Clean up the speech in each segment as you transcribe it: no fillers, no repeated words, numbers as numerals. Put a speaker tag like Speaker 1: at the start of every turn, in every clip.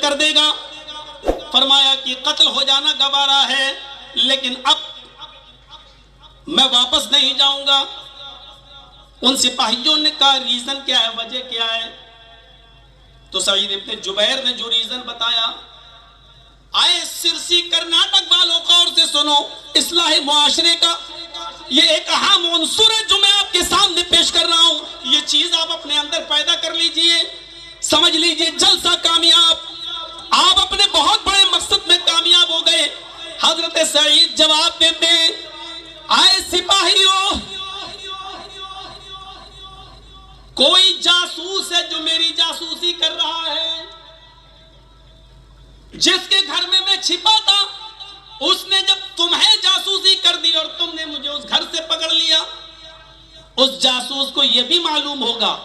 Speaker 1: کر دے گا. فرمایا کہ قتل ہو جانا گوارا ہے لیکن اب میں واپس نہیں جاؤں گا. ان سپاہیوں نے کہا ریزن کیا ہے, وجہ کیا ہے؟ تو سعید ابن جبیر نے جو ریزن بتایا, آئے سرسی کرناٹک والوں غور سے سنو, اصلاح معاشرے کا یہ ایک اہم عنصر ہے جو میں آپ کے سامنے پیش کر رہا ہوں. یہ چیز آپ اپنے اندر پیدا کر لیجئے, سمجھ لیجئے جلسہ کامیاب, آپ اپنے بہت بڑے مقصد میں کامیاب ہو گئے. حضرت سعید جواب دیتے ہیں, آئے سپاہیوں, کوئی جاسوس ہے جو میری جاسوسی کر رہا ہے. جس کے گھر میں میں چھپا تھا اس نے جب تمہیں جاسوسی کر دی اور تم نے مجھے اس گھر سے پکڑ لیا, اس جاسوس کو یہ بھی معلوم ہوگا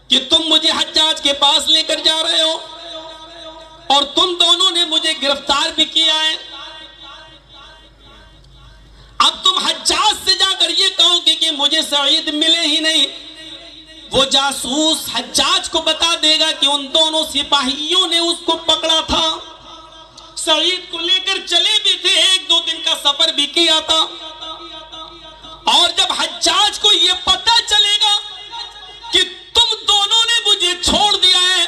Speaker 1: کہ تم مجھے حجاج کے پاس لے کر جا رہے ہو اور تم دونوں نے مجھے گرفتار بھی کیا ہے. اب تم حجاج سے جا کر یہ کہو کہ مجھے سعید ملے ہی نہیں. وہ جاسوس حجاج کو بتا دے گا کہ ان دونوں سپاہیوں نے اس کو پکڑا تھا, سعید کو لے کر چلے بھی تھے, 1-2 دن کا سفر بھی کیا تھا. اور جب حجاج کو یہ پتہ چلے گا کہ تم دونوں نے مجھے چھوڑ دیا ہے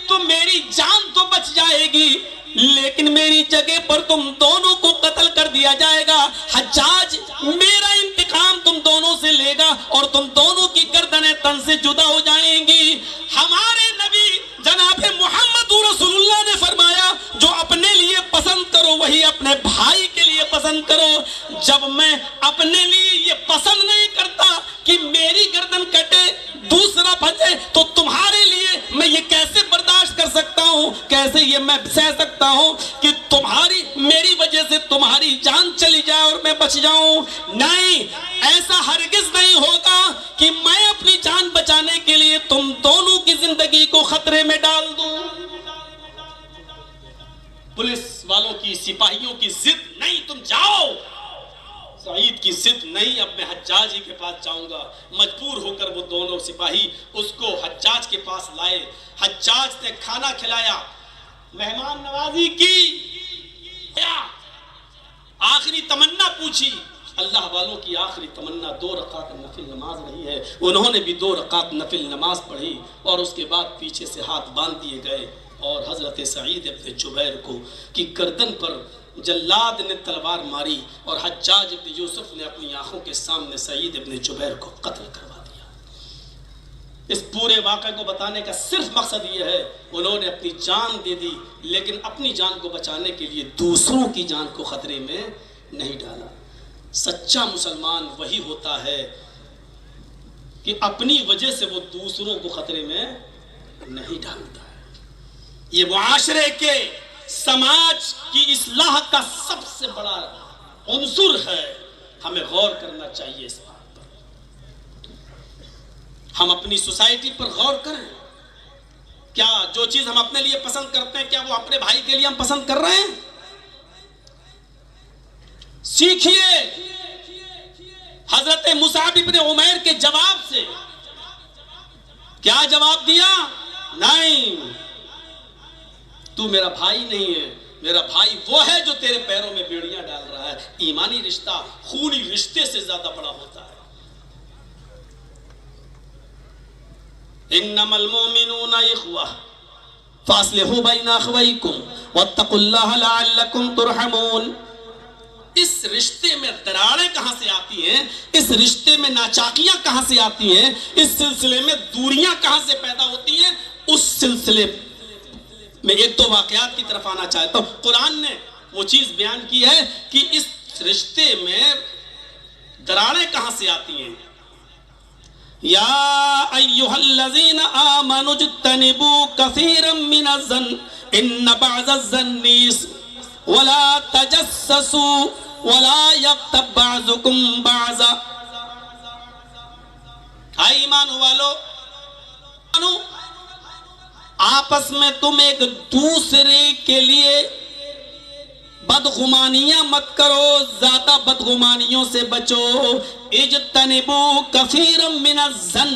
Speaker 1: تو میری جان تو بچ جائے گی لیکن میری جگہ پر تم دونوں کو قتل کر دیا جائے گا. حجاج میرا انتقام تم دونوں سے لے گا اور تم دونوں کی گردنیں تن سے جدا ہو جائیں گی. ہمارے نبی جناب محمد رسول اللہ نے فرمایا, جو اپنے لیے پسند کرو وہی اپنے بھائی کے لیے پسند کرو. جب میں اپنے لیے یہ پسند نہیں کرتا کہ میری گردن کٹے دوسرا بچے تو تمہارے لیے میں یہ کیسے برداشت کر سکتا ہوں, کیسے یہ میں سہ سکتا ہوں کہ تمہاری میری وجہ سے تمہاری جان چلی جائے اور میں بچ جاؤں. نہیں, ایسا ہرگز نہیں ہوگا کہ میں اپنی جان بچانے کے لیے تم دونوں کی زندگی کو خطرے میں ڈال دوں. پولیس والوں کی, سپاہیوں کی ضد نہیں تم جاؤ, سعید کی ضد نہیں اب میں حجاج ہی کے پاس جاؤں گا. مجبور ہو کر وہ دونوں سپاہی اس کو حجاج کے پاس لائے. حجاج نے کھانا کھلایا, مہمان نوازی کی, آخری تمنا پوچھی. اللہ والوں کی آخری تمنا 2 رکعت نفل نماز رہی ہے. انہوں نے بھی 2 رکعت نفل نماز پڑھی اور اس کے بعد پیچھے سے ہاتھ باندھ دیے گئے اور حضرت سعید ابن جبیر کو کی گردن پر جلاد نے تلوار ماری اور حجاج ابن یوسف نے اپنی آنکھوں کے سامنے سعید ابن جبیر کو قتل کروا دیا. اس پورے واقعے کو بتانے کا صرف مقصد یہ ہے, انہوں نے اپنی جان دے دی لیکن اپنی جان کو بچانے کے لیے دوسروں کی جان کو خطرے میں نہیں ڈالا. سچا مسلمان وہی ہوتا ہے کہ اپنی وجہ سے وہ دوسروں کو خطرے میں نہیں ڈالتا ہے. یہ معاشرے کے سماج کی اصلاح کا سب سے بڑا عنصر ہے. ہمیں غور کرنا چاہیے اس بات پر. ہم اپنی سوسائٹی پر غور کریں. کیا جو چیز ہم اپنے لیے پسند کرتے ہیں کیا وہ اپنے بھائی کے لیے ہم پسند کر رہے ہیں؟ سیکھیے حضرت مصعب ابن عمیر کے جواب سے. کیا جواب دیا؟ نہیں, تو میرا بھائی نہیں ہے, میرا بھائی وہ ہے جو تیرے پیروں میں بیڑیاں ڈال رہا ہے. ایمانی رشتہ خونی رشتے سے زیادہ بڑا ہوتا ہے. انما المؤمنون اخوہ فاصلحوا بین اخویکم واتقوا اللہ لعلکم ترحمون. اس رشتے میں دراڑیں کہاں سے آتی ہیں, اس رشتے میں ناچاکیاں کہاں سے آتی ہیں, اس سلسلے میں دوریاں کہاں سے پیدا ہوتی ہیں, اس سلسلے میں 1-2 واقعات کی طرف آنا چاہتا ہوں. قرآن نے وہ چیز بیان کی ہے کہ اس رشتے میں دراڑیں کہاں سے آتی ہیں. یا ایھا الذین آمنوا اجتنبوا کثیرا من الظن ان بعض الظن ولا تجسسوا ولا یغتب بعضکم بعضا. ایمان والو, آپس میں تم ایک دوسرے کے لیے بدگمانیاں مت کرو, زیادہ بدگمانیوں سے بچو. اجتنبوا کثیرا من الظن,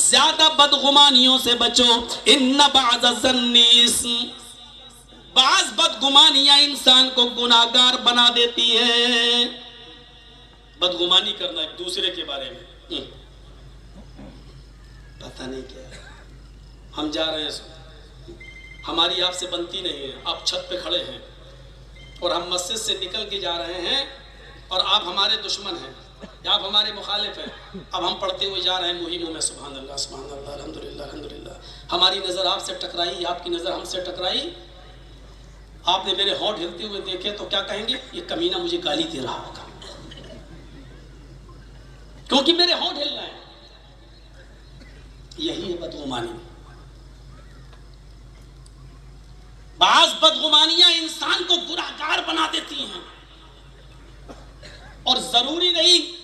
Speaker 1: زیادہ بدگمانیوں سے بچو. ان بعض الظن اسم, بعض بدگمانیاں انسان کو گناہگار بنا دیتی ہیں. بدگمانی کرنا ایک دوسرے کے بارے میں، پتہ نہیں کیا ہم جا رہے ہیں، ہماری آپ سے بنتی نہیں ہے، آپ چھت پہ کھڑے ہیں اور ہم مسجد سے نکل کے جا رہے ہیں اور آپ ہمارے دشمن ہیں یا آپ ہمارے مخالف ہیں. اب ہم پڑھتے ہوئے جا رہے ہیں مہموں میں سبحان اللہ سبحان اللہ الحمدللہ الحمدللہ. ہماری نظر آپ سے ٹکرائی، آپ کی نظر ہم سے ٹکرائی، آپ نے میرے ہونٹ ہلتے ہوئے دیکھے تو کیا کہیں گے؟ یہ کمینہ مجھے گالی دے رہا ہوگا کیونکہ میرے ہونٹ ہل رہے ہیں. یہی ہے بدگمانی. بعض بدگمانیاں انسان کو گناہگار بنا دیتی ہیں اور ضروری نہیں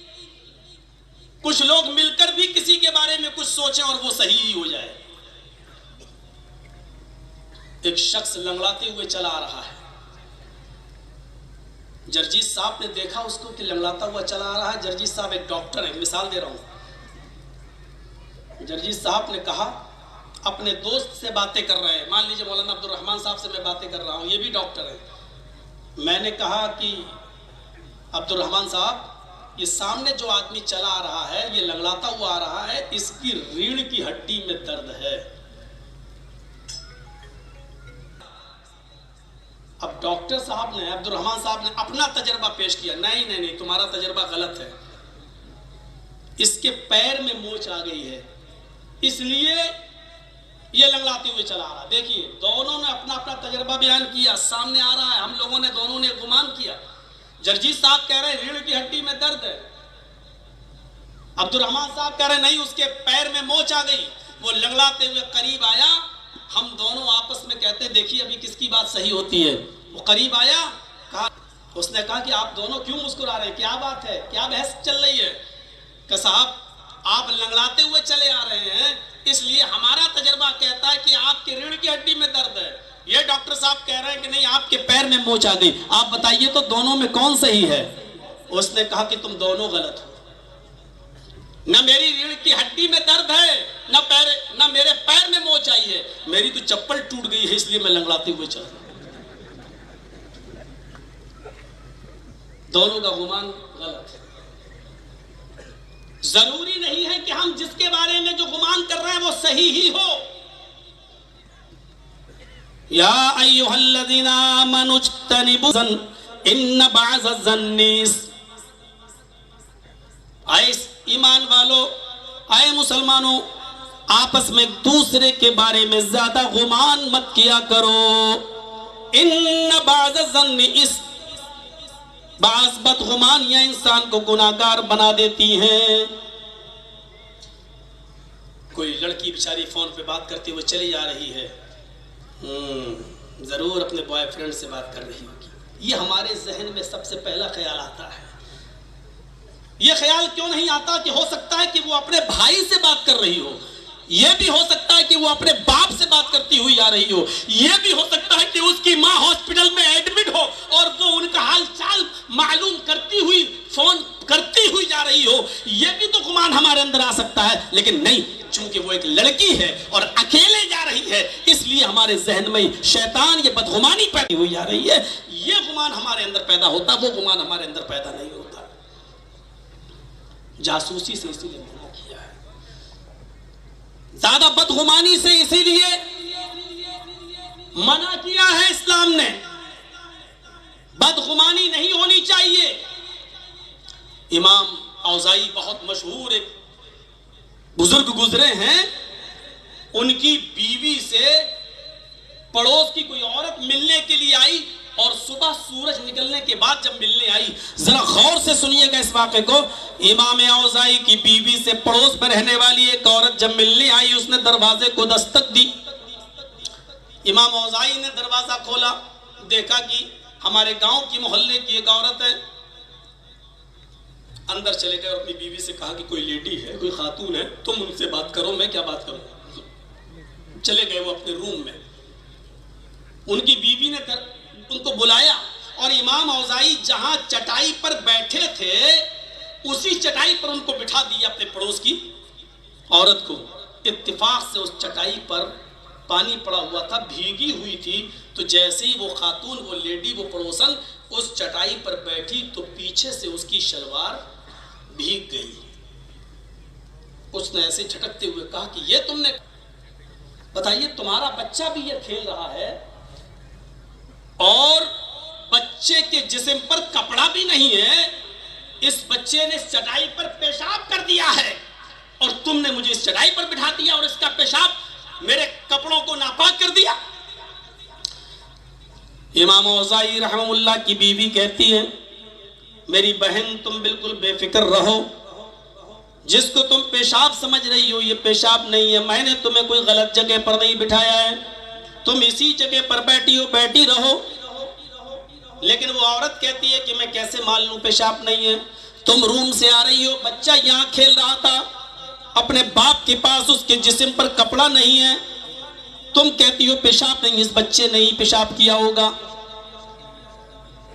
Speaker 1: کچھ لوگ مل کر بھی کسی کے بارے میں کچھ سوچیں اور وہ صحیح ہی ہو جائے. ایک شخص لنگڑاتے ہوئے چلا آ رہا ہے، جرجیت صاحب نے دیکھا اس کو کہ لنگڑاتا ہوا چلا آ رہا ہے. جرجیت صاحب ایک ڈاکٹر ہیں، مثال دے رہا ہوں. جرجیت صاحب نے کہا، اپنے دوست سے باتیں کر رہے ہیں، مان لیجئے مولانا عبد الرحمن صاحب سے میں باتیں کر رہا ہوں، یہ بھی ڈاکٹر ہیں. میں نے کہا کہ عبد الرحمن صاحب، یہ سامنے جو آدمی چلا آ رہا ہے، یہ لنگڑاتا ہوا آ رہا ہے، اس کی ریڑھ کی ہڈی میں درد ہے. اب ڈاکٹر صاحب نے، عبد الرحمن صاحب نے اپنا تجربہ پیش کیا. نہیں تمہارا تجربہ غلط ہے، اس کے پیر میں موچ آ گئی ہے اس لیے یہ لنگڑاتے ہوئے چلا آ رہا. دیکھیے دونوں نے اپنا اپنا تجربہ بیان کیا، سامنے آ رہا ہے، ہم لوگوں نے دونوں نے گمان کیا. جرجیت صاحب کہہ رہے ہیں ریڑھ کی ہڈی میں درد ہے، عبد الرحمن صاحب کہہ رہے ہیں نہیں اس کے پیر میں موچ آ گئی. وہ لنگڑاتے ہوئے قریب آیا، ہم دونوں آپس میں کہتے دیکھیے ابھی کس کی بات صحیح ہوتی ہے. وہ قریب آیا، کہا، اس نے کہا کہ آپ دونوں کیوں مسکرا رہے ہیں، کیا بات ہے، کیا بحث چل رہی ہے؟ کہ صاحب آپ لنگڑاتے ہوئے چلے آ رہے ہیں اس لیے ہمارا تجربہ کہتا ہے کہ آپ کی ریڑھ کی ہڈی میں درد ہے. یہ ڈاکٹر صاحب کہہ رہے ہیں کہ نہیں آپ کے پیر میں موچ آ گئی. آپ بتائیے تو دونوں میں کون صحیح ہے؟ اس نے کہا کہ تم دونوں غلط ہو. نہ میری ریڑھ کی ہڈی میں درد ہے نہ میرے پیر میں موچ آئی ہے، میری تو چپل ٹوٹ گئی ہے اس لیے میں لنگڑاتے ہوئے چل رہا ہوں. دونوں کا گمان غلط ہے. ضروری نہیں ہے کہ ہم جس کے بارے میں جو گمان کر رہے ہیں وہ صحیح ہی ہو. یا ایھا الذین آمنوا اجتنبوا الظن ان بعض الظن، اے ایمان والو، اے مسلمانوں، آپس میں ایک دوسرے کے بارے میں زیادہ گمان مت کیا کرو. ان بعض الظن، اس بعض بدگمانیاں انسان کو گناہگار بنا دیتی ہیں. کوئی لڑکی بیچاری فون پہ بات کرتے ہوئے چلی جا رہی ہے، ضرور اپنے بوائے فرینڈ سے بات کر رہی ہوگی. یہ ہمارے ذہن میں سب سے پہلا خیال آتا ہے. یہ خیال کیوں نہیں آتا کہ ہو سکتا ہے کہ وہ اپنے بھائی سے بات کر رہی ہو، یہ بھی ہو سکتا ہے کہ وہ اپنے باپ سے بات کرتی ہوئی جا رہی ہو، یہ بھی ہو سکتا ہے کہ اس کی ماں ہاسپٹل میں ایڈمٹ ہو اور وہ ان کا حال چال معلوم کرتی ہوئی فون کرتی ہوئی جا رہی ہو. یہ بھی تو گمان ہمارے اندر آ سکتا ہے. لیکن نہیں، چونکہ وہ ایک لڑکی ہے اور اکیلے جا رہی ہے اس لیے ہمارے ذہن میں شیطان یہ بدگمانی پیدا ہوئی جا رہی ہے. یہ گمان ہمارے اندر پیدا ہوتا، وہ گمان ہمارے اندر پیدا نہیں ہوتا. جاسوسی سے اسی لیے منع کیا ہے، زیادہ بدگمانی سے اسی لیے منع کیا ہے اسلام نے. بدگمانی نہیں ہونی چاہیے. امام اوزائی بہت مشہور ایک بزرگ گزرے ہیں، ان کی بیوی سے پڑوس کی کوئی عورت ملنے کے لیے آئی اور صبح سورج نکلنے کے بعد جب ملنے آئی، ذرا غور سے سنیے گا اس واقعے کو. امام اوزائی کی بیوی سے پڑوس میں رہنے والی ایک عورت جب ملنے آئی، اس نے دروازے کو دستک دی. امام اوزائی نے دروازہ کھولا، دیکھا کہ ہمارے گاؤں کی محلے کی ایک عورت ہے. اندر چلے گئے اور اپنی بیوی سے کہا کہ کوئی لیڈی ہے، کوئی خاتون ہے، تم ان سے بات کرو، میں کیا بات کروں. چلے گئے وہ اپنے روم میں. ان کی بیوی نے ان کو بلایا اور امام اوزائی جہاں چٹائی پر بیٹھے تھے اسی چٹائی پر ان کو بٹھا دیا اپنے پڑوس کی عورت کو. اتفاق سے اس چٹائی پر پانی پڑا ہوا تھا، بھیگی ہوئی تھی، تو جیسے ہی وہ خاتون، وہ لیڈی، وہ پڑوسن اس چٹائی پر بیٹھی تو پیچھے سے اس کی شلوار بھیگ گئی۔ اس نے ایسے جھٹکتے ہوئے کہا کہ یہ تم نے، بتائیے تمہارا بچہ بھی یہ کھیل رہا ہے اور بچے کے جسم پر کپڑا بھی نہیں ہے، اس بچے نے اس چٹائی پر پیشاب کر دیا ہے اور تم نے مجھے اس چٹائی پر بٹھا دیا اور اس کا پیشاب میرے کپڑوں کو ناپاک کر دیا۔ امام اوزاعی رحمہ اللہ کی بیوی کہتی ہے میری بہن تم بالکل بے فکر رہو، جس کو تم پیشاب سمجھ رہی ہو یہ پیشاب نہیں ہے، میں نے تمہیں کوئی غلط جگہ پر نہیں بٹھایا ہے، تم اسی جگہ پر بیٹھی ہو، بیٹھی رہو۔ لیکن وہ عورت کہتی ہے کہ میں کیسے مان لوں پیشاب نہیں ہے، تم روم سے آ رہی ہو، بچہ یہاں کھیل رہا تھا اپنے باپ کے پاس، اس کے جسم پر کپڑا نہیں ہے، تم کہتی ہو پیشاب نہیں، اس بچے نے ہی پیشاب کیا ہوگا۔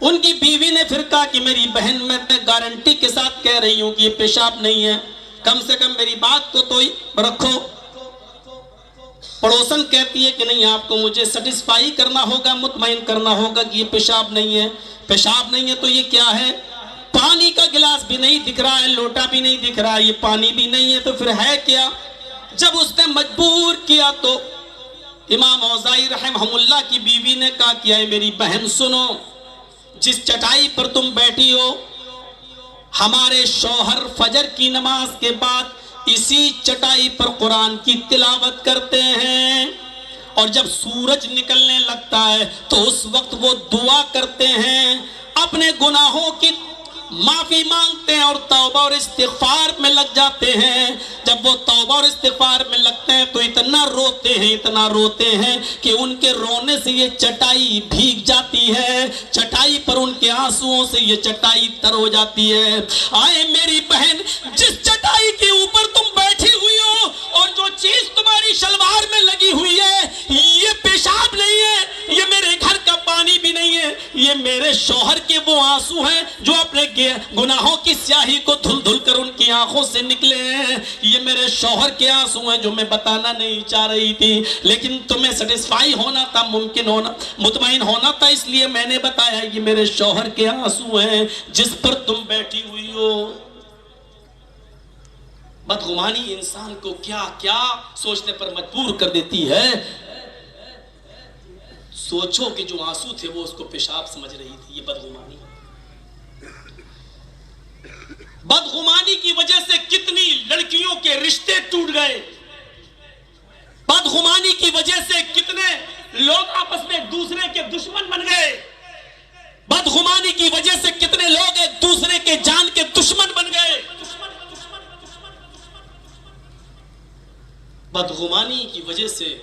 Speaker 1: ان کی بیوی نے پھر کہا کہ میری بہن میں گارنٹی کے ساتھ کہہ رہی ہوں کہ یہ پیشاب نہیں ہے، کم سے کم میری بات کو تو رکھو۔ پڑوسن کہتی ہے کہ نہیں، آپ کو مجھے سیٹسفائی کرنا ہوگا، مطمئن کرنا ہوگا کہ یہ پیشاب نہیں ہے۔ پیشاب نہیں ہے تو یہ کیا ہے؟ پانی کا گلاس بھی نہیں دکھ رہا ہے، لوٹا بھی نہیں دکھ رہا ہے، یہ پانی بھی نہیں ہے تو پھر ہے کیا؟ جب اس نے مجبور کیا تو امام اوزاعی رحمہ اللہ کی بیوی نے کہا کہ اے میری بہن سنو، جس چٹائی پر تم بیٹھی ہو ہمارے شوہر فجر کی نماز کے بعد اسی چٹائی پر قرآن کی تلاوت کرتے ہیں، اور جب سورج نکلنے لگتا ہے تو اس وقت وہ دعا کرتے ہیں، اپنے گناہوں کی معافی مانگتے ہیں اور توبہ اور استغفار میں لگ جاتے ہیں۔ جب وہ توبہ اور استغفار میں لگتے ہیں تو اتنا روتے ہیں کہ ان کے رونے سے یہ چٹائی بھیگ جاتی ہے، چٹائی پر ان کے آنسوؤں سے یہ چٹائی تر ہو جاتی ہے۔ آئے میری بہن، جس چٹائی کے اوپر تم بیٹھی ہوئی ہو اور جو چیز تمہاری شلوار میں لگی ہوئی ہے یہ پیشاب نہیں ہے، یہ میرے گھر کا پانی بھی نہیں ہے، یہ میرے شوہر کے وہ آنسو ہیں جو اپنے گناہوں کی سیاہی کو دھل دھل کر ان کی آنکھوں سے نکلے ہیں، یہ میرے شوہر کے آنسو ہیں جو میں بتانا نہیں چاہ رہی تھی، لیکن تمہیں سیٹسفائی ہونا تھا، ممکن ہونا، مطمئن ہونا تھا، اس لیے میں نے بتایا یہ میرے شوہر کے آنسو ہیں جس پر تم بیٹھی ہوئی ہو۔ بدگمانی انسان کو کیا کیا سوچنے پر مجبور کر دیتی ہے۔ سوچو کہ جو آنسو تھے وہ اس کو پیشاب سمجھ رہی تھی، یہ بدگمانی۔ بدگمانی کی وجہ سے کتنی لڑکیوں کے رشتے ٹوٹ گئے، بدگمانی کی وجہ سے کتنے لوگ آپس میں ایک دوسرے کے دشمن بن گئے، بدگمانی کی وجہ سے کتنے لوگ ایک دوسرے کے جان کے دشمن بن گئے، بدگمانی کی وجہ سے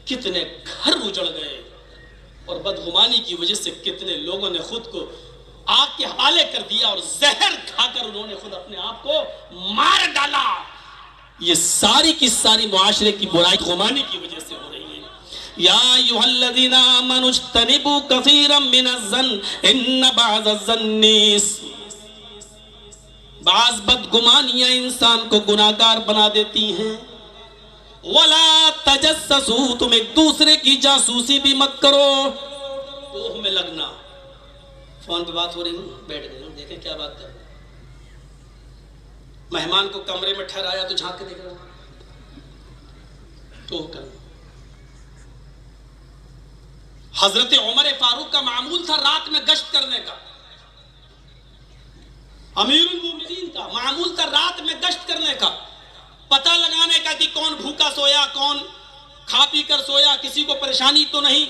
Speaker 1: کتنے گھر اجڑ گئے، اور بدگمانی کی وجہ سے کتنے لوگوں نے خود کو آگ کے حوالے کر دیا اور زہر کھا کر انہوں نے خود اپنے آپ کو مار ڈالا۔ یہ ساری کی ساری معاشرے کی برائی بدگمانی کی وجہ سے ہو رہی ہے۔ یا ایھا الذین آمنوا اجتنبوا کثیرا من الظن ان بعض الظن، بعض بدگمانیاں انسان کو گناہگار بنا دیتی ہیں۔ وَلَا تَجَسَّسُوا، تم ایک دوسرے کی جاسوسی بھی مت کرو۔ توہ میں لگنا، فون پہ بات ہو رہی ہوں، بیٹھ گئے ہوں، دیکھیں کیا بات کر رہے ہیں، مہمان کو کمرے میں ٹھہرایا تو جھانک کے دیکھ رہا ہوں، توہ کرنا۔ حضرت عمر فاروق کا معمول تھا رات میں گشت کرنے کا، امیر المومنین کا معمول تھا رات میں گشت کرنے کا، پتہ لگانے کا کہ کون بھوکا سویا، کون کھا پی کر سویا، کسی کو پریشانی تو نہیں۔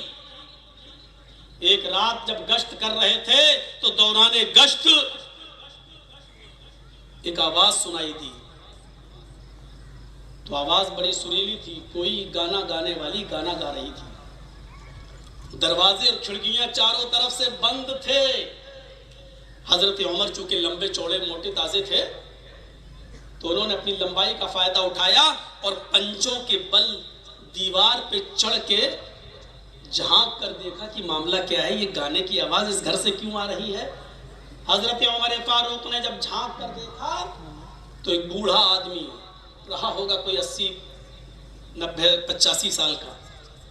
Speaker 1: ایک رات جب گشت کر رہے تھے تو دوران گشت ایک آواز سنائی دی، تو آواز بڑی سریلی تھی، کوئی گانا گانے والی گانا گا رہی تھی، دروازے اور کھڑکیاں چاروں طرف سے بند تھے۔ حضرت عمر چونکہ لمبے چوڑے موٹے تازے تھے تو انہوں نے اپنی لمبائی کا فائدہ اٹھایا اور پنجوں کے بل دیوار پہ چڑھ کے جھانک کر دیکھا کہ معاملہ کیا ہے، یہ گانے کی آواز اس گھر سے کیوں آ رہی ہے۔ حضرت عمر فاروق نے جب جھانک کر دیکھا تو ایک بوڑھا آدمی رہا ہوگا، کوئی 80 90 85 سال کا،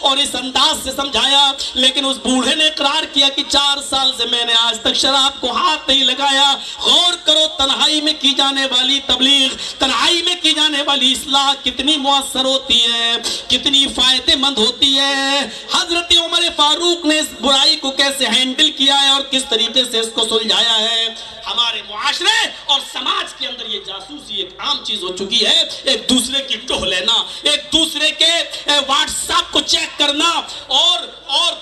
Speaker 1: اور اس انداز سے سمجھایا، لیکن اس بوڑھے نے اقرار کیا کہ 4 سال سے میں نے آج تک شراب کو ہاتھ نہیں لگایا۔ غور کرو تنہائی میں کی جانے والی تبلیغ، تنہائی میں کی جانے والی اصلاح کتنی مؤثر ہوتی ہے، کتنی فائدہ مند ہوتی ہے۔ حضرت عمر فاروق نے اس برائی کو کیسے ہینڈل کیا ہے اور کس طریقے سے اس کو سلجھایا ہے۔ ہمارے معاشرے اور سماج کے اندر یہ جاسوسی ایک عام چیز ہو چکی ہے، ایک دوسرے کی ٹوہ لینا، ایک دوسرے کے واٹس ایپ کو چیک کرنا، اور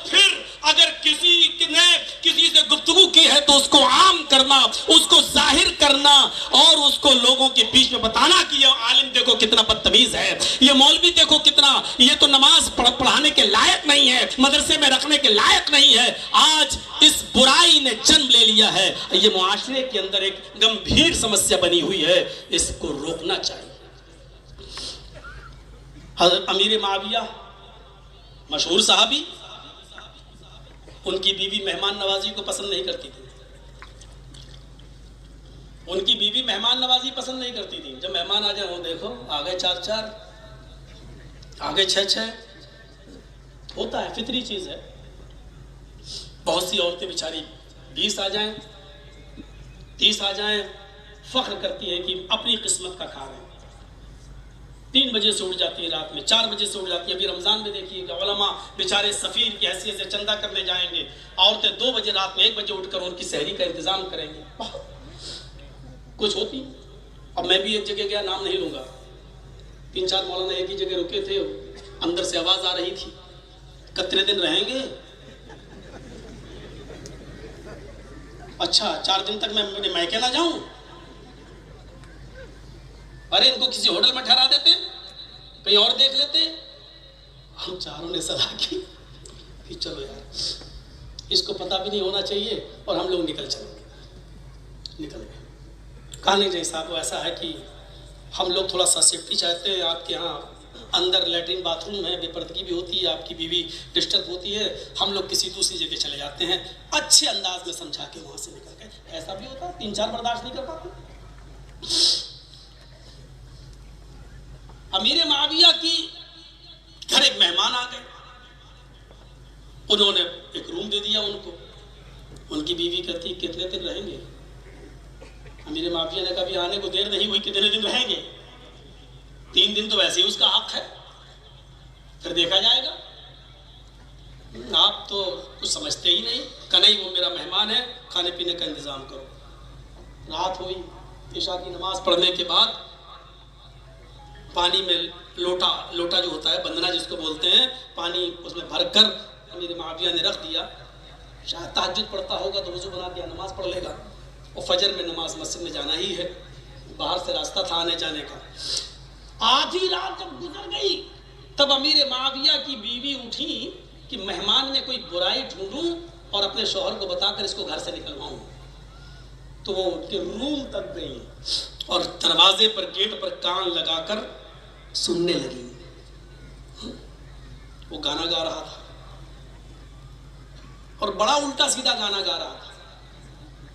Speaker 1: پھر اگر کسی سے گفتگو کی ہے تو اس کو عام کرنا، اس کو ظاہر کرنا، اور اس کو لوگوں کے بیچ میں بتانا کہ یہ عالم دیکھو کتنا بدتمیز ہے، یہ مولوی دیکھو کتنا، یہ تو نماز پڑھانے کے لائق نہیں ہے، مدرسے میں رکھنے کے لائق نہیں ہے۔ آج اس برائی نے جنم لے لیا ہے، یہ معاشرے کے اندر ایک گمبھیر سمسیا بنی ہوئی ہے، اس کو روکنا چاہیے۔ حضرت امیر معاویہ مشہور صحابی، ان کی بیوی مہمان نوازی کو پسند نہیں کرتی تھی، ان کی بیوی مہمان نوازی پسند نہیں کرتی تھی۔ جب مہمان آ جائے وہ دیکھو آگے 4 آگے 6 ہوتا ہے، فطری چیز ہے۔ بہت سی عورتیں بیچاری 20 آ جائیں 30 آ جائیں فخر کرتی ہیں کہ اپنی قسمت کا کھا رہے ہیں۔ 3 بجے سے اٹھ جاتی ہیں، رات میں 4 بجے سے اٹھ جاتی ہیں۔ ابھی رمضان میں دیکھیے کہ علماء بیچارے سفیر کی حیثیت سے چندہ کرنے جائیں گے، عورتیں 2 بجے رات میں 1 بجے اٹھ کر ان کی سحری کا انتظام کریں گے۔ کچھ ہوتی۔ اب میں بھی ایک جگہ گیا، نام نہیں لوں گا، 3-4 مولانا ایک ہی جگہ رکے تھے، اندر سے آواز آ رہی تھی، کتنے دن رہیں گے؟ اچھا 4 دن تک میں میکے نہ جاؤں؟ ارے ان کو کسی ہوٹل میں ٹھہرا دیتے، کہیں اور دیکھ لیتے۔ ہم چاروں نے صلاح کی کہ چلو یار اس کو پتہ بھی نہیں ہونا چاہیے، اور ہم لوگ نکل گئے۔ کہا نہیں جی صاحب ایسا ہے کہ ہم لوگ تھوڑا سا سیفٹی چاہتے ہیں، آپ کے ہاں اندر لیٹرین باتھ روم ہے، بے پردگی بھی ہوتی ہے، آپ کی بیوی ڈسٹرب ہوتی ہے، ہم لوگ کسی دوسری جگہ چلے جاتے ہیں۔ اچھے انداز میں سمجھا کے وہاں سے نکل گئے۔ ایسا بھی ہوتا ہے، 3-4 برداشت نہیں کر پاتے۔ امیر معاویہ کی گھر ایک مہمان آ گئے، انہوں نے ایک روم دے دیا ان کو۔ ان کی بیوی کہتی کتنے دن رہیں گے؟ امیر معاویہ نے کہا بھی آنے کو دیر نہیں ہوئی، کتنے دن رہیں گے؟ 3 دن تو ویسے ہی اس کا حق ہے، پھر دیکھا جائے گا۔ آپ تو کچھ سمجھتے ہی نہیں، کہ نہیں وہ میرا مہمان ہے، کھانے پینے کا انتظام کرو۔ رات ہوئی، عشاء کی نماز پڑھنے کے بعد پانی میں لوٹا جو ہوتا ہے بندنا جس کو بولتے ہیں، پانی اس میں بھر کر امیر معاویہ نے رکھ دیا۔ شاید تہجد پڑھتا ہوگا تو وضو بنا کے نماز پڑھ لے گا، اور فجر میں نماز مسجد میں جانا ہی ہے، باہر سے راستہ تھا آنے جانے کا۔ آدھی رات جب گزر گئی تب امیر معاویہ کی بیوی اٹھی کہ مہمان میں کوئی برائی ڈھونڈوں اور اپنے شوہر کو بتا کر اس کو گھر سے نکلواؤں۔ تو وہ ان کے روم تک گئی اور دروازے پر گیٹ پر کان لگا کر سننے لگی۔ وہ گانا گا رہا تھا اور بڑا الٹا سیدھا گانا گا رہا تھا،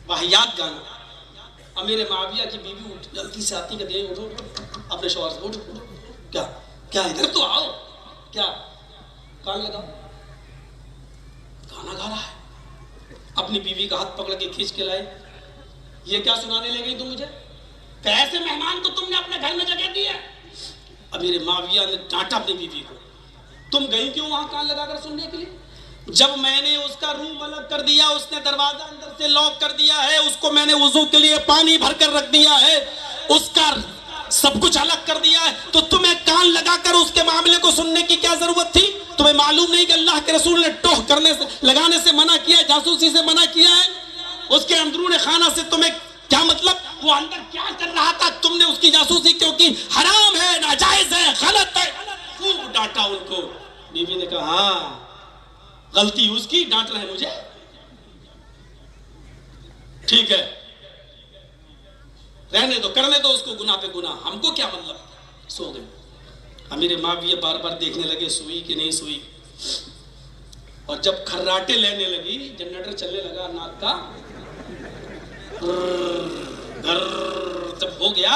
Speaker 1: واہیات گانا۔ امیر معاویہ کی بیوی جلدی سے آتی کہ دیں اٹھو، اپنے شوہر سے اٹھو، کیا ادھر تو آؤ، کیا کان لگاؤ، گانا گا رہا ہے۔ اپنی بیوی کا ہاتھ پکڑ کے کھینچ کے لائے، یہ کیا سنانے لے گئی تم مجھے؟ کیسے مہمان کو تم نے اپنے گھر میں جگہ دی ہے؟ امیر معاویہ نے ڈانٹا اپنی بیوی کو، تم گئی کیوں وہاں کان لگا کر سننے کے لیے؟ جب میں نے اس کا روم الگ کر دیا، اس نے دروازہ اندر سے لاک کر دیا ہے، اس کو میں نے وضو کے لیے پانی بھر کر رکھ دیا ہے، اس کا سب کچھ الگ کر دیا ہے، تو تمہیں کان لگا کر اس کے معاملے کو سننے کی کیا ضرورت تھی؟ تمہیں معلوم نہیں کہ اللہ کے رسول نے ٹوہ کرنے سے لگانے سے منع کیا ہے، جاسوسی سے منع کیا ہے؟ اس کے اندرون خانہ سے تمہیں کیا مطلب؟ وہ اندر کیا کر رہا تھا؟ تم نے اس کی جاسوسی کیوں کی؟ حرام ہے، ناجائز ہے، غلط ہے۔ خوب ڈانٹا ان کو۔ بیوی نے کہا ہاں غلطی اس کی، ڈانٹ رہے مجھے، ٹھیک ہے رہنے دو، کرنے دو اس کو، گناہ پہ گناہ، ہم کو کیا مطلب۔ سو گئے۔ امیر معاویہ بار بار دیکھنے لگے سوئی کہ نہیں سوئی، اور جب کھراٹے لینے لگی، جنریٹر چلنے لگا ناک کا، جب ہو گیا